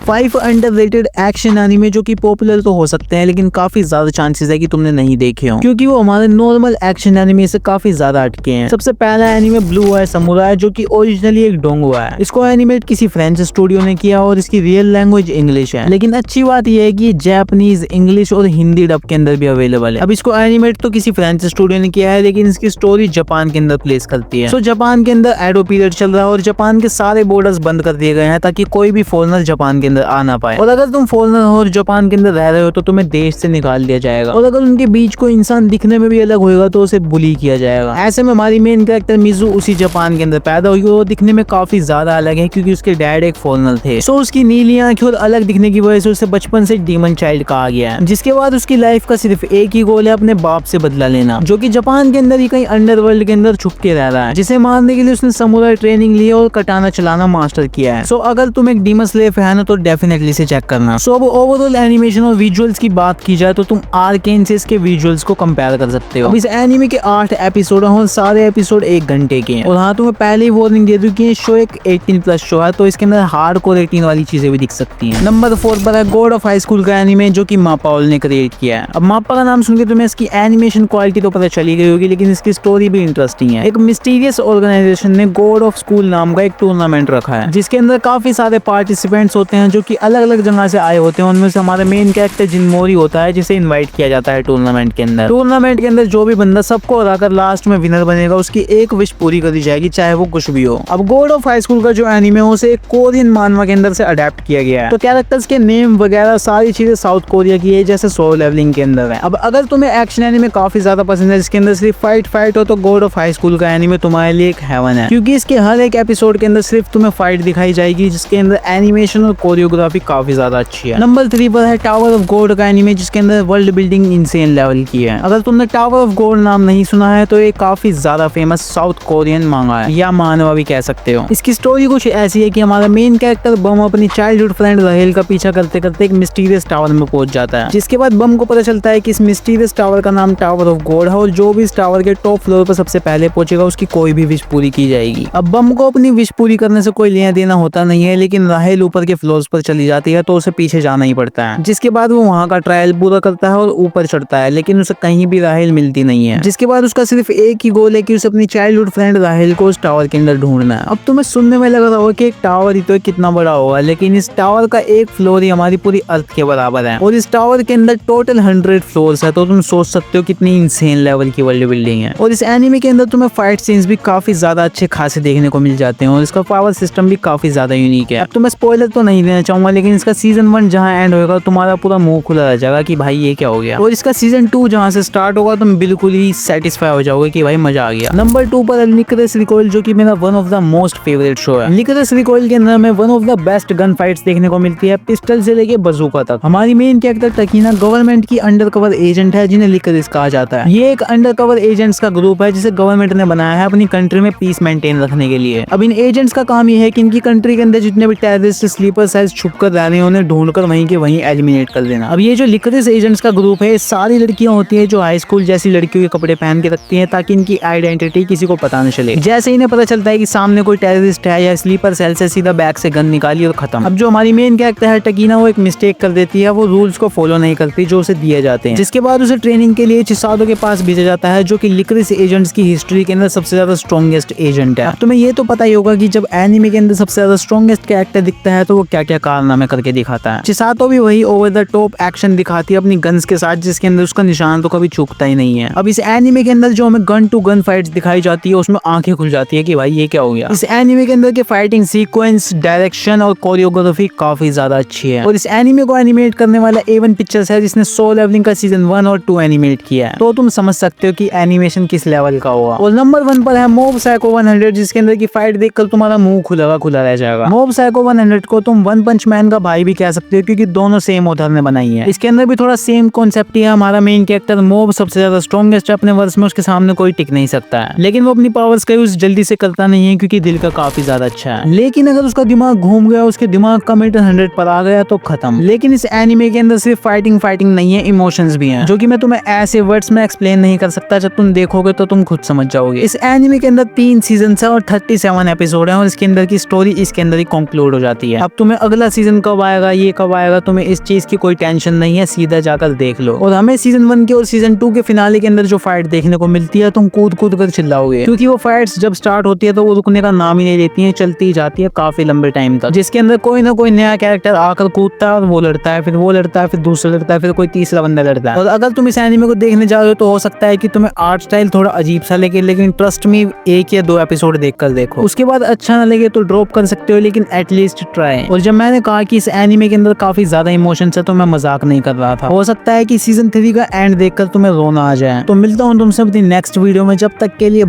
5 underrated action anime जो कि popular तो हो सकते हैं लेकिन काफी ज्यादा चांसेस है कि तुमने नहीं देखे हो, क्योंकि वो हमारे नॉर्मल एक्शन एनिमे से काफी ज्यादा हटके हैं। सबसे पहला एनिमे ब्लू आई समुराई जो कि ओरिजिनली एक डोंगो है। इसको एनिमेट किसी फ्रेंच स्टूडियो ने किया और इसकी रियल लैंग्वेज इंग्लिश है, लेकिन अच्छी बात यह है कि जापानीज, इंग्लिश और हिंदी डब के अंदर भी अवेलेबल है। अब इसको एनिमेट तो किसी फ्रेंच स्टूडियो ने किया है लेकिन इसकी स्टोरी जापान के अंदर प्लेस करती है। जापान के अंदर एडो पीरियड चल रहा है और जापान के सारे बॉर्डर्स बंद कर दिए गए हैं ताकि कोई भी फॉरेनर जापान के अंदर आ ना पाए, और अगर तुम फॉरेनर हो और जापान के अंदर रह रहे हो तो तुम्हें देश से निकाल दिया जाएगा, और अगर उनके बीच कोई इंसान दिखने में भी अलग होगा तो उसे बुली किया जाएगा। ऐसे में हमारी मेन कैरेक्टर मिजू उसी जापान के अंदर पैदा हुई और वो दिखने में काफी ज्यादा अलग है क्योंकि उसके डैड एक फॉरेनर थे। सो उसकी नीली आंखें और अलग दिखने की वजह से उसे बचपन से डीमन चाइल्ड कहा गया है, जिसके बाद उसकी लाइफ का सिर्फ एक ही गोल है, अपने बाप से बदला लेना, जो कि जापान के अंदर ही कहीं अंडरवर्ल्ड के अंदर छुप के रह रहा है, जिसे मारने के लिए उसने समुराई ट्रेनिंग ली और कटाना चलाना मास्टर किया है। सो अगर तुम एक डीमन स्लेयर फैन हो तो डेफिनेटली से चेक करना। सो अब ओवरऑल एनिमेशन और विजुअल्स की बात की जाए तो तुम आर्केन से इसके विजुअल्स को कंपेयर कर सकते हो। अब इस एनिमे के 8 एपिसोड हैं और सारे एपिसोड 1 घंटे के हैं, और हाँ तुम्हें पहले ही वार्निंग दे दूं कि ये शो एक 18+ शो है, तो इसके अंदर हार्डकोर 18 वाली चीजें भी दिख सकती हैं। नंबर 4 पर है गॉड ऑफ हाई स्कूल का एनिमे जो कि माप्पा ने क्रिएट किया है। अब माप्पा का नाम सुनकर तुम्हें इसकी एनिमेशन क्वालिटी तो पता चली गई होगी, लेकिन इसकी स्टोरी भी इंटरेस्टिंग है। एक मिस्टीरियस ऑर्गेनाइजेशन ने गॉड ऑफ स्कूल नाम का एक टूर्नामेंट रखा है, जिसके अंदर काफी सारे पार्टिसिपेंट्स होते हैं जो कि अलग अलग जगह से आए होते हैं। उनमें से हमारा मेन कैरेक्टर जिनमोरी होता है, जिसे इनवाइट किया जाता है टूर्नामेंट के अंदर। टूर्नामेंट के अंदर जो भी बंदा सबको हराकर लास्ट में विनर बनेगा, उसकी एक विश पूरी करी जाएगी, चाहे वो कुछ भी हो। अब गॉड ऑफ हाई स्कूल का जो एनिमे है उसे एक कोरियन मानवा के अंदर से अडेप्ट किया गया है, तो कैरेक्टर्स के नेम वगैरह सारी चीजें साउथ कोरिया की है, जैसे सोलो लेवलिंग के अंदर है। अब अगर तुम्हें एक्शन एनिमे काफी ज्यादा पसंद है जिसके अंदर सिर्फ फाइट हो, तो गॉड ऑफ हाई स्कूल का एनिमे तुम्हारे लिए एक हेवन है, क्योंकि इसके हर एक एपिसोड के अंदर सिर्फ तुम्हें फाइट दिखाई जाएगी, जिसके अंदर एनिमेशन और कोरियोग्राफी काफी ज्यादा अच्छी है। नंबर 3 पर है टावर ऑफ गॉड का एनिमे, जिसके अंदर वर्ल्ड बिल्डिंग इंसेन लेवल की है। अगर तुमने टावर ऑफ गॉड नाम नहीं सुना है तो ये काफी ज्यादा फेमस साउथ कोरियन मांगा है, या मानवा भी कह सकते हो। इसकी स्टोरी कुछ ऐसी है कि हमारा मेन कैरेक्टर बम अपनी चाइल्डहुड फ्रेंड रहेल का पीछा करते करते एक मिस्टीरियस टावर में पहुंच जाता है, जिसके बाद बम को पता चलता है कि इस मिस्टीरियस टावर का नाम टावर ऑफ गॉड है, और जो भी इस टावर के टॉप फ्लोर पर सबसे पहले पहुंचेगा उसकी कोई भी विश पूरी की जाएगी। अब बम को अपनी विश पूरी करने से कोई लेना देना होता नहीं है, लेकिन राहेल ऊपर के फ्लोर्स पर चली जाती है तो उसे पीछे जाना ही पड़ता है, जिसके बाद वो वहाँ का ट्रायल पूरा करता है और ऊपर चढ़ता है, लेकिन उसे कहीं भी राहेल मिलती नहीं है, जिसके बाद उसका सिर्फ एक ही गोल है कि उसे अपनी चाइल्डहुड फ्रेंड राहेल को उस टावर के अंदर ढूंढना है। अब तुम्हें सुनने में लग रहा होगा कि एक टावर ही तो कितना बड़ा होगा, लेकिन इस टावर का एक फ्लोर ही हमारी पूरी अर्थ के बराबर है, और इस टावर के अंदर टोटल 100 फ्लोर्स है, तो तुम सोच सकते हो कितनी इंसेन लेवल की वर्ल्ड बिल्डिंग है। और इस एनिमे के अंदर तुम्हें फाइट सीन्स भी काफी ज्यादा अच्छे खासे देखने को मिल जाते हैं, और इसका पावर सिस्टम भी काफी ज्यादा यूनिक है। अब तो मैं स्पॉइलर तो नहीं देना चाहूंगा, लेकिन इसका सीजन 1 जहाँ एंड होगा तुम्हारा पूरा मुंह खुला रह जाएगा कि भाई ये क्या हो गया, और इसका सीजन 2 जहाँ से स्टार्ट होगा तुम बिल्कुल ही सेटिस्फाई हो जाओगे कि भाई मजा आ गया। नंबर 2 पर लिकरेस रिकॉइल जो कि मेरा one of the most favourite show है। लिकरेस रिकॉइल के अंदर में one of the best gun fights देखने को मिलती है, पिस्टल से लेके बजूका तक। हमारी मेन कैरेक्टर टकीना गवर्नमेंट की अंडरकवर एजेंट है, जिन्हें लिकरेस कहा जाता है। ये एक अंडरकवर एजेंट्स का ग्रुप है जिसे गवर्नमेंट ने बनाया है अपनी कंट्री में पीस मेंटेन रखने के लिए। अब इन एजेंट्स का काम ये है कि इनकी कंट्री के अंदर जितने भी टेररिस्ट स्लीपर सेल्स छुप कर रह रहे हैं उन्हें ढूंढकर वहीं के वहीं एलिमिनेट कर देना। अब ये जो लिकरेस एजेंट्स का ग्रुप है, सारी लड़कियां होती है जो हाई स्कूल जैसी लड़कियों के कपड़े पहन के रखती हैं ताकि इनकी आइडेंटिटी किसी को पता न चले। जैसे इन्हें पता चलता है कि सामने कोई टेररिस्ट है या स्लीपर सेल से सीधा बैग से गन निकाली और खत्म। अब जो हमारी मेन कैरेक्टर है टकीना, वो एक मिस्टेक कर देती है, वो रूल्स को फॉलो नहीं करती जो उसे दिए जाते हैं, जिसके बाद उसे ट्रेनिंग के लिए चिसादो के पास भेजा जाता है, जो कि लिकरेस एजेंट्स की हिस्ट्री के अंदर सबसे ज्यादा स्ट्रॉन्गेस्ट एजेंट है। अब तुम्हें ये तो पता ही होगा कि जब एनिमे के अंदर सबसे ज्यादा स्ट्रॉन्गेस्ट कैरेक्टर दिखता है तो वो क्या क्या कारनामे करके दिखाता है। चिसातो भी वही ओवर द टॉप एक्शन दिखाती है अपनी गन्स के साथ, जिसके अंदर उसका निशान तो कभी चूकता ही नहीं है। अब इस एनिमे के अंदर जो हमें गन टू गन फाइट्स दिखाई जाती है उसमें आंखें खुल जाती है कि भाई ये क्या हो गया। इस एनिमे के अंदर के फाइटिंग सीक्वेंस, डायरेक्शन और कोरियोग्राफी काफी ज्यादा अच्छी है, और इस एनिमे को एनिमेट करने वाला A1 पिक्चर्स है जिसने सोलो लेवलिंग का सीजन 1 और 2 एनिमेट किया है, तो तुम समझ सकते हो कि एनिमेशन किस लेवल का होगा। और नंबर 1 पर है मोब साइको 100, जिसके अंदर की फाइट देखकर तुम्हारा मुंह खुला रह जाएगा। मोब साइको 100 को तुम वन पंच मैन का भाई भी कह सकते हो, क्योंकि दोनों सेम ऑथर ने बनाई है। इसके अंदर भी थोड़ा सेम कॉन्सेप्ट ही है। हमारा मेन कैरेक्टर मोब सबसे ज्यादा स्ट्रॉन्गेस्ट है अपने वर्ष में, उसके सामने कोई टिक नहीं सकता है, लेकिन वो अपनी पावर्स का यूज जल्दी से करता नहीं है क्योंकि दिल का काफी ज्यादा अच्छा है। लेकिन अगर उसका दिमाग घूम गया, उसके दिमाग का मीटर 100 पर आ गया तो खत्म। लेकिन इस एनिमे के अंदर सिर्फ फाइटिंग नहीं है, इमोशंस भी हैं, जो कि मैं तुम्हें ऐसे वर्ड्स में एक्सप्लेन नहीं कर सकता। जब तुम देखोगे तो तुम खुद समझ जाओगे। इस एनिमे के अंदर 3 सीजन है और 37 एपिसोड है, और इसके अंदर की स्टोरी इसके अंदर ही कंक्लूड हो जाती है। अब तुम्हें अगला सीजन कब आएगा, ये कब आएगा, तुम्हें इस चीज की कोई टेंशन नहीं है, सीधा जाकर देख लो। और हमें सीजन 1 के और सीजन 2 के फिनाले के अंदर जो फाइट देखने को मिलती है, तुम कूद कूद कर चिल्लाओगे, क्योंकि वो फाइट्स जब स्टार्ट होती है तो वो रुकने का नाम ही नहीं लेती है, चलती जाती है काफी लंबे टाइम तक, जिसके अंदर कोई ना कोई नया कैरेक्टर आकर कूदता है और वो लड़ता है, फिर वो लड़ता है, फिर दूसरा लड़ता है, फिर कोई तीसरा बंदा लड़ता है। और अगर तुम इस एनिमे को देखने जा रहे हो तो हो सकता है कि तुम्हें आर्ट स्टाइल थोड़ा अजीब सा लगे, लेकिन ट्रस्ट मी 1 या 2 एपिसोड देखकर देखो, उसके बाद अच्छा ना लगे तो ड्रॉप कर सकते हो, लेकिन एटलीस्ट ट्राई। और जब मैंने कहा कि इस एनिमे के अंदर काफी ज्यादा इमोशंस है तो मैं मजाक नहीं कर रहा था। हो सकता है कि सीजन 3 का एंड देखकर तुम्हें रोना आ जाए। तो मिलता हूँ तुमसे अपनी नेक्स्ट वीडियो में, जब तक के लिए